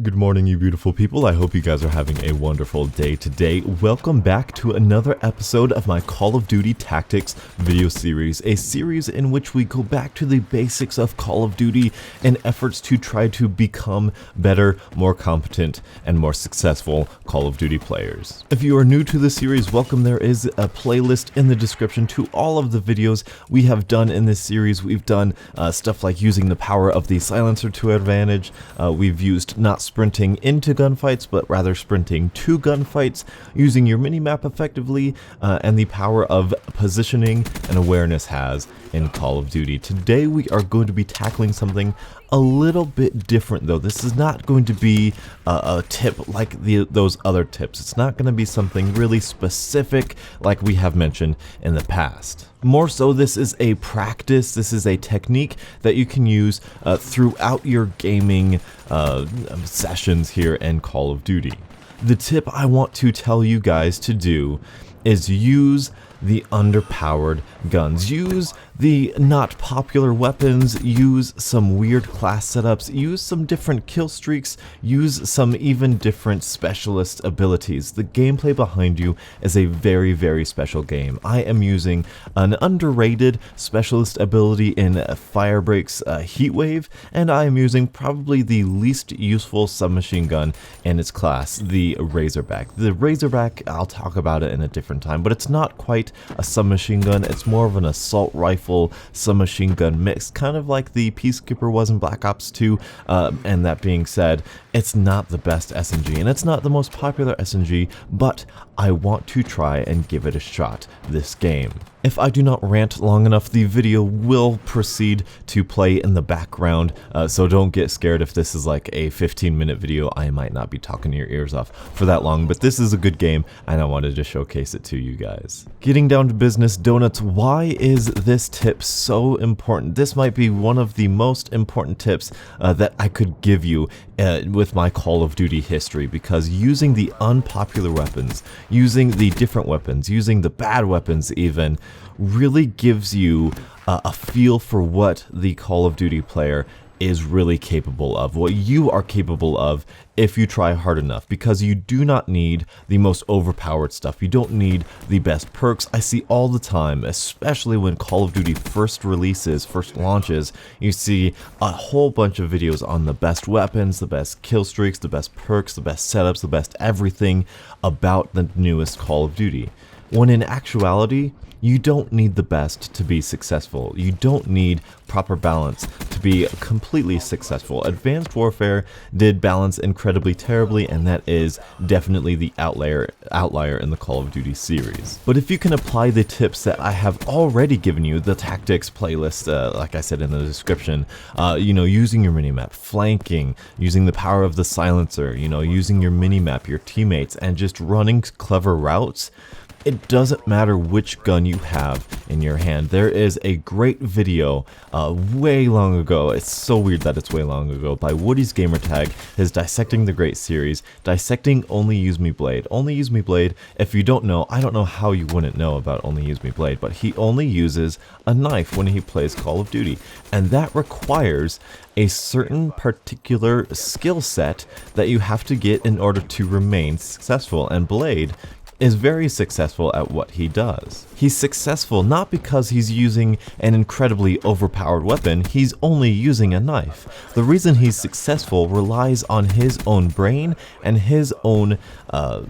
Good morning, you beautiful people. I hope you guys are having a wonderful day today. Welcome back to another episode of my Call of Duty Tactics video series, a series in which we go back to the basics of Call of Duty in efforts to try to become better, more competent, and more successful Call of Duty players. If you are new to the series, welcome. There is a playlist in the description to all of the videos we have done in this series. We've done stuff like using the power of the silencer to advantage. We've used not sprinting into gunfights, but rather sprinting to gunfights, using your minimap effectively, and the power of positioning and awareness has in Call of Duty. Today we are going to be tackling something a little bit different though. This is not going to be a tip like those other tips. It's not going to be something really specific like we have mentioned in the past. More so, this is a practice, this is a technique that you can use throughout your gaming sessions here in Call of Duty. The tip I want to tell you guys to do is use the underpowered guns. Use the not popular weapons, use some weird class setups, use some different kill streaks, use some even different specialist abilities. The gameplay behind you is a very, very special game. I am using an underrated specialist ability in Firebreak's Heatwave, and I am using probably the least useful submachine gun in its class, the Razerback. The Razerback, I'll talk about it in a different time, but it's not quite a submachine gun. It's more of an assault rifle submachine gun mix, kind of like the Peacekeeper was in Black Ops 2. And that being said, it's not the best SMG and it's not the most popular SMG, but I want to try and give it a shot this game. If I do not rant long enough, the video will proceed to play in the background, so don't get scared if this is like a 15-minute video. I might not be talking your ears off for that long, but this is a good game and I wanted to showcase it to you guys. Getting down to business, donuts, why is this tip so important? This might be one of the most important tips that I could give you with my Call of Duty history, because using the unpopular weapons, using the different weapons, using the bad weapons even, really gives you a feel for what the Call of Duty player is really capable of, what you are capable of if you try hard enough, because you do not need the most overpowered stuff. You don't need the best perks. I see all the time, especially when Call of Duty first releases, first launches, you see a whole bunch of videos on the best weapons, the best kill streaks, the best perks, the best setups, the best everything about the newest Call of Duty. When in actuality, you don't need the best to be successful. You don't need proper balance to be completely successful. Advanced Warfare did balance incredibly terribly, and that is definitely the outlier in the Call of Duty series. But if you can apply the tips that I have already given you, the tactics playlist, like I said in the description, using your minimap, flanking, using the power of the silencer, using your minimap, your teammates, and just running clever routes, it doesn't matter which gun you have in your hand. There is a great video way long ago, it's so weird that it's way long ago, by Woody's Gamertag, his Dissecting the Great series, dissecting Only Use Me Blade. Only Use Me Blade, if you don't know, I don't know how you wouldn't know about Only Use Me Blade, but he only uses a knife when he plays Call of Duty, and that requires a certain particular skill set that you have to get in order to remain successful, and Blade is very successful at what he does. He's successful not because he's using an incredibly overpowered weapon, he's only using a knife. The reason he's successful relies on his own brain and his own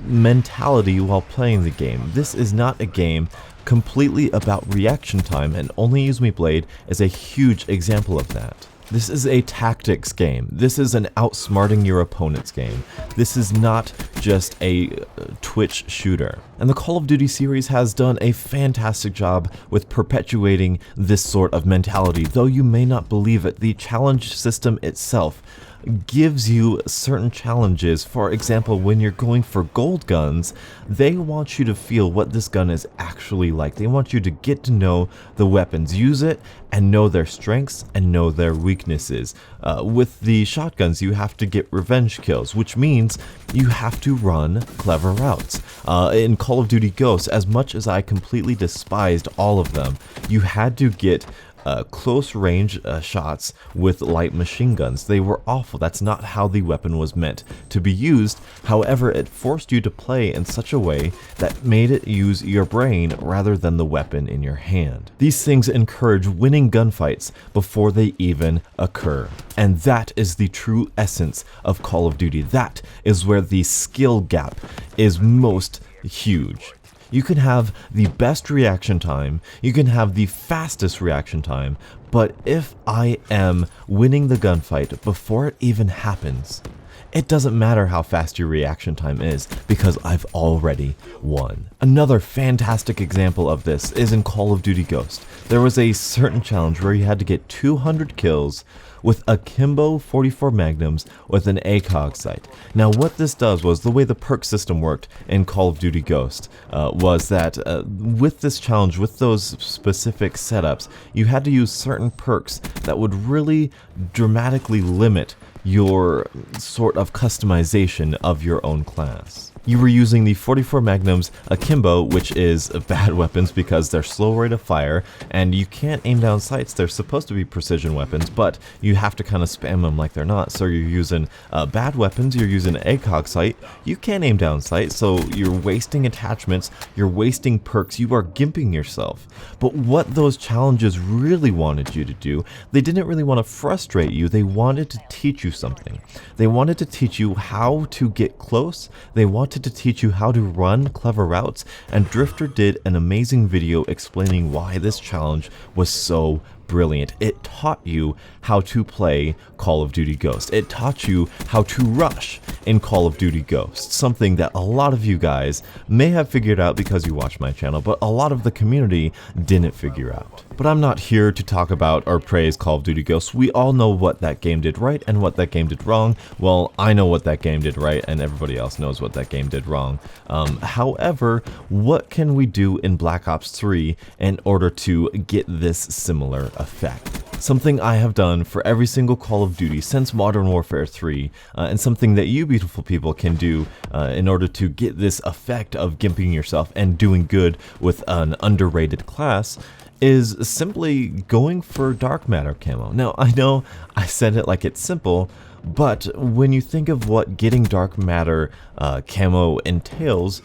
mentality while playing the game. This is not a game completely about reaction time, and Only Use Me Blade is a huge example of that. This is a tactics game. This is an outsmarting your opponent's game. This is not just a Twitch shooter. And the Call of Duty series has done a fantastic job with perpetuating this sort of mentality. Though you may not believe it, the challenge system itself gives you certain challenges. For example, when you're going for gold guns, they want you to feel what this gun is actually like. They want you to get to know the weapons, use it, and know their strengths and know their weaknesses. With the shotguns, you have to get revenge kills, which means you have to run clever routes. In Call of Duty Ghosts, as much as I completely despised all of them, you had to get close range shots with light machine guns. They were awful. That's not how the weapon was meant to be used. However, it forced you to play in such a way that made it use your brain rather than the weapon in your hand. These things encourage winning gunfights before they even occur. And that is the true essence of Call of Duty. That is where the skill gap is most huge. You can have the best reaction time, you can have the fastest reaction time, but if I am winning the gunfight before it even happens, it doesn't matter how fast your reaction time is because I've already won. Another fantastic example of this is in Call of Duty Ghost. There was a certain challenge where you had to get 200 kills with akimbo 44 magnums with an ACOG sight. Now what this does was, the way the perk system worked in Call of Duty Ghost was that with this challenge, with those specific setups, you had to use certain perks that would really dramatically limit your sort of customization of your own class. You were using the 44 Magnums akimbo, which is bad weapons because they're slow rate of fire, and you can't aim down sights. They're supposed to be precision weapons, but you have to kind of spam them like they're not. So you're using bad weapons, you're using ACOG sight, you can't aim down sight, so you're wasting attachments, you're wasting perks, you are gimping yourself. But what those challenges really wanted you to do, they didn't really want to frustrate you, they wanted to teach you something. They wanted to teach you how to get close, they wanted to teach you how to run clever routes, and Drifter did an amazing video explaining why this challenge was so brilliant. It taught you how to play Call of Duty Ghost. It taught you how to rush in Call of Duty Ghost, something that a lot of you guys may have figured out because you watch my channel, but a lot of the community didn't figure out. But I'm not here to talk about or praise Call of Duty Ghost. We all know what that game did right and what that game did wrong. Well, I know what that game did right, and everybody else knows what that game did wrong. However, what can we do in Black Ops 3 in order to get this similar effect? Something I have done for every single Call of Duty since Modern Warfare 3, and something that you beautiful people can do in order to get this effect of gimping yourself and doing good with an underrated class, is simply going for dark matter camo. Now, I know I said it like it's simple, but when you think of what getting dark matter camo entails,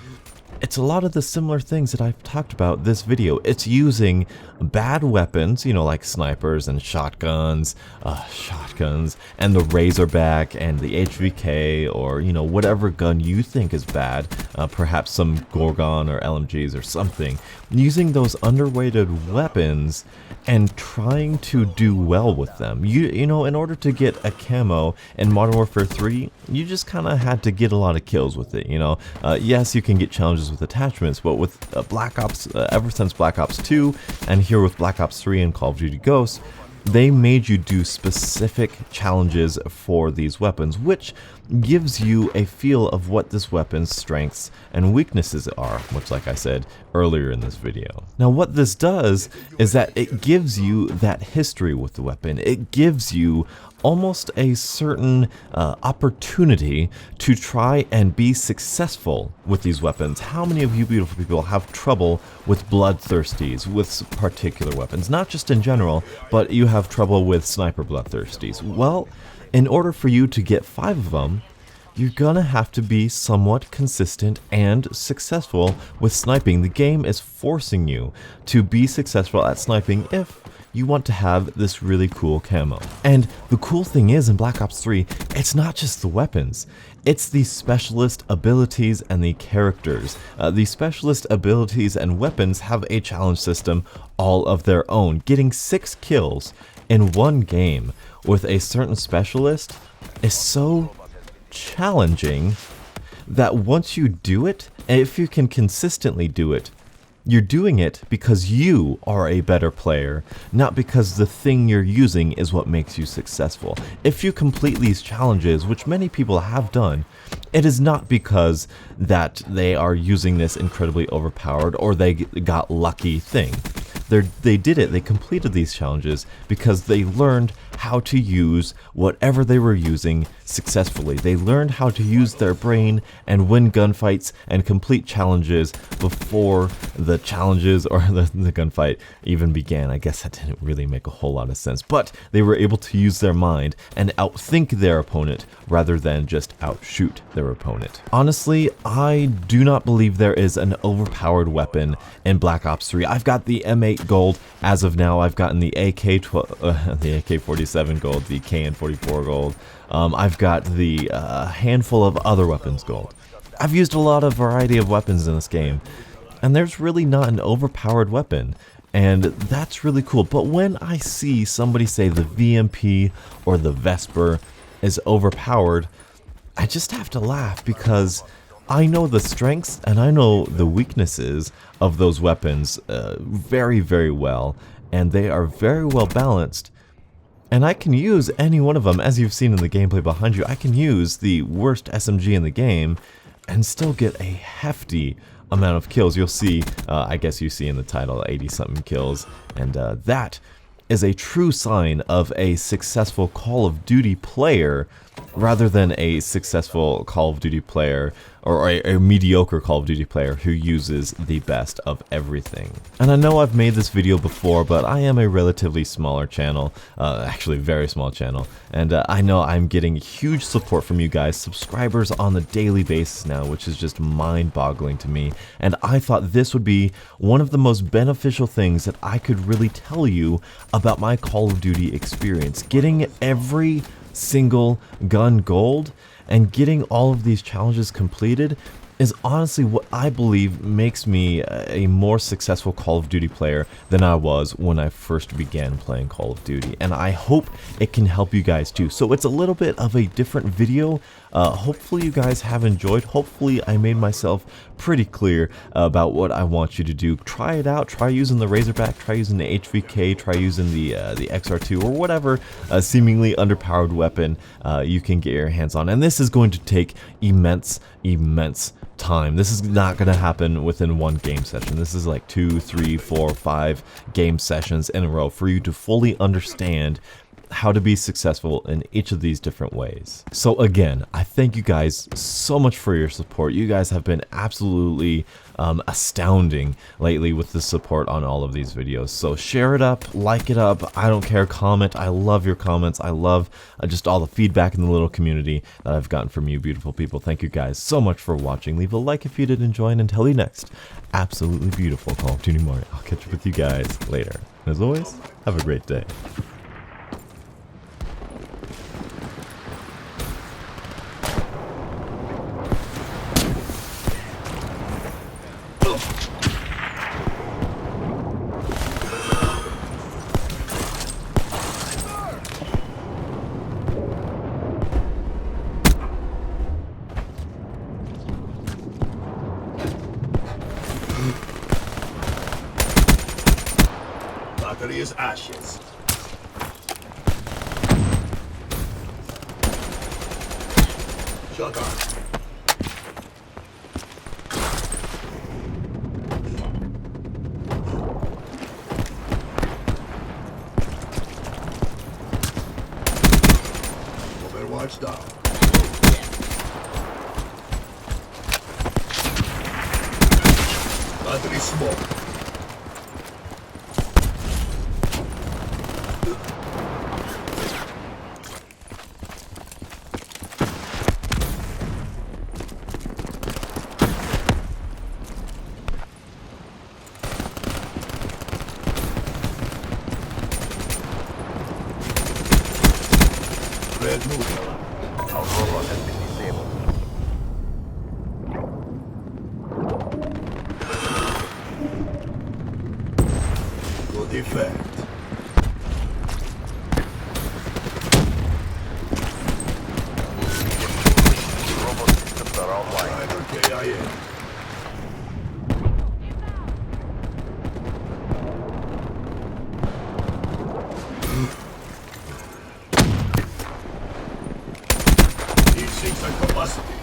it's a lot of the similar things that I've talked about this video. It's using bad weapons, you know, like snipers and shotguns, and the Razerback and the HVK, or, you know, whatever gun you think is bad, perhaps some Gorgon or LMGs or something. Using those underrated weapons and trying to do well with them. You know, in order to get a camo in Modern Warfare 3, you just kind of had to get a lot of kills with it, you know. Yes, you can get challenges with attachments, but with Black Ops, ever since Black Ops 2, and here with Black Ops 3 and Call of Duty Ghosts, they made you do specific challenges for these weapons, which gives you a feel of what this weapon's strengths and weaknesses are, which, like I said earlier in this video. Now, what this does is that it gives you that history with the weapon. It gives you almost a certain opportunity to try and be successful with these weapons. How many of you beautiful people have trouble with bloodthirsties, with particular weapons? Not just in general, but you have trouble with sniper bloodthirsties. Well, in order for you to get 5 of them, you're gonna have to be somewhat consistent and successful with sniping. The game is forcing you to be successful at sniping if you want to have this really cool camo. And the cool thing is, in Black Ops 3, it's not just the weapons, it's the specialist abilities and the characters. The specialist abilities and weapons have a challenge system all of their own. Getting 6 kills in one game with a certain specialist is so challenging that once you do it, and if you can consistently do it, you're doing it because you are a better player, not because the thing you're using is what makes you successful. If you complete these challenges, which many people have done, it is not because that they are using this incredibly overpowered or they got lucky thing. They did it, they completed these challenges because they learned how to use whatever they were using successfully. They learned how to use their brain and win gunfights and complete challenges before the challenges or the gunfight even began. I guess that didn't really make a whole lot of sense, but they were able to use their mind and outthink their opponent rather than just outshoot their opponent. Honestly, I do not believe there is an overpowered weapon in Black Ops 3. I've got the M8 gold as of now. I've gotten the the AK-47 gold, the KN-44 gold. I've got the handful of other weapons gold. I've used a lot of variety of weapons in this game, and there's really not an overpowered weapon, and that's really cool. But when I see somebody say the VMP or the Vesper is overpowered, I just have to laugh, because I know the strengths and I know the weaknesses of those weapons very, very well, and they are very well balanced. And I can use any one of them, as you've seen in the gameplay behind you. I can use the worst SMG in the game and still get a hefty amount of kills. You'll see, I guess you see in the title, 80-something kills, and that is a true sign of a successful Call of Duty player rather than a successful Call of Duty player or a mediocre Call of Duty player who uses the best of everything. And I know I've made this video before, but I am a relatively smaller channel, actually very small channel, and I know I'm getting huge support from you guys, subscribers on a daily basis now, which is just mind-boggling to me, and I thought this would be one of the most beneficial things that I could really tell you about my Call of Duty experience. Getting every single gun gold and getting all of these challenges completed is honestly what I believe makes me a more successful Call of Duty player than I was when I first began playing Call of Duty, and I hope it can help you guys too. So it's a little bit of a different video. Hopefully you guys have enjoyed. Hopefully I made myself pretty clear about what I want you to do. Try it out. Try using the Razerback. Try using the HVK. Try using the XR2 or whatever seemingly underpowered weapon you can get your hands on. And this is going to take immense time. This is not going to happen within one game session. This is like 2, 3, 4, 5 game sessions in a row for you to fully understand how to be successful in each of these different ways. So again, I thank you guys so much for your support. You guys have been absolutely astounding lately with the support on all of these videos. So share it up, like it up, I don't care, comment. I love your comments. I love just all the feedback in the little community that I've gotten from you beautiful people. Thank you guys so much for watching. Leave a like if you did enjoy, and until the next absolutely beautiful Call of Duty morning, I'll catch up with you guys later. As always, have a great day. Battery is ashes. Shotgun. Overwatch down. Battery smoke. Red move. Our robot has been disabled. Good effect. Robot systems are online. KIA. Things and capacity.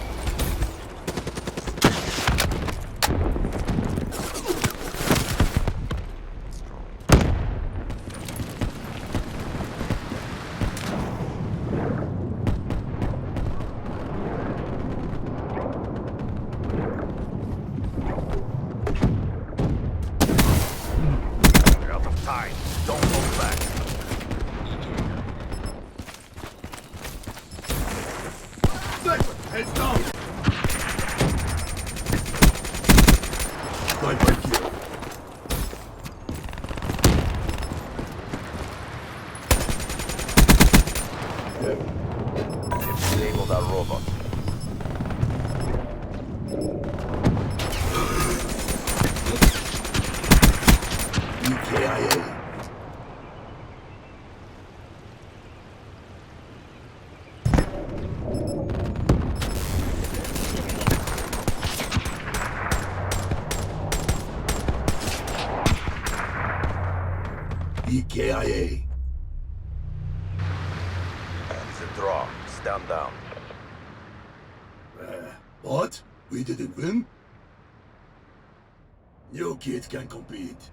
KIA. It's a draw. Stand down. What? We didn't win? You kids can compete.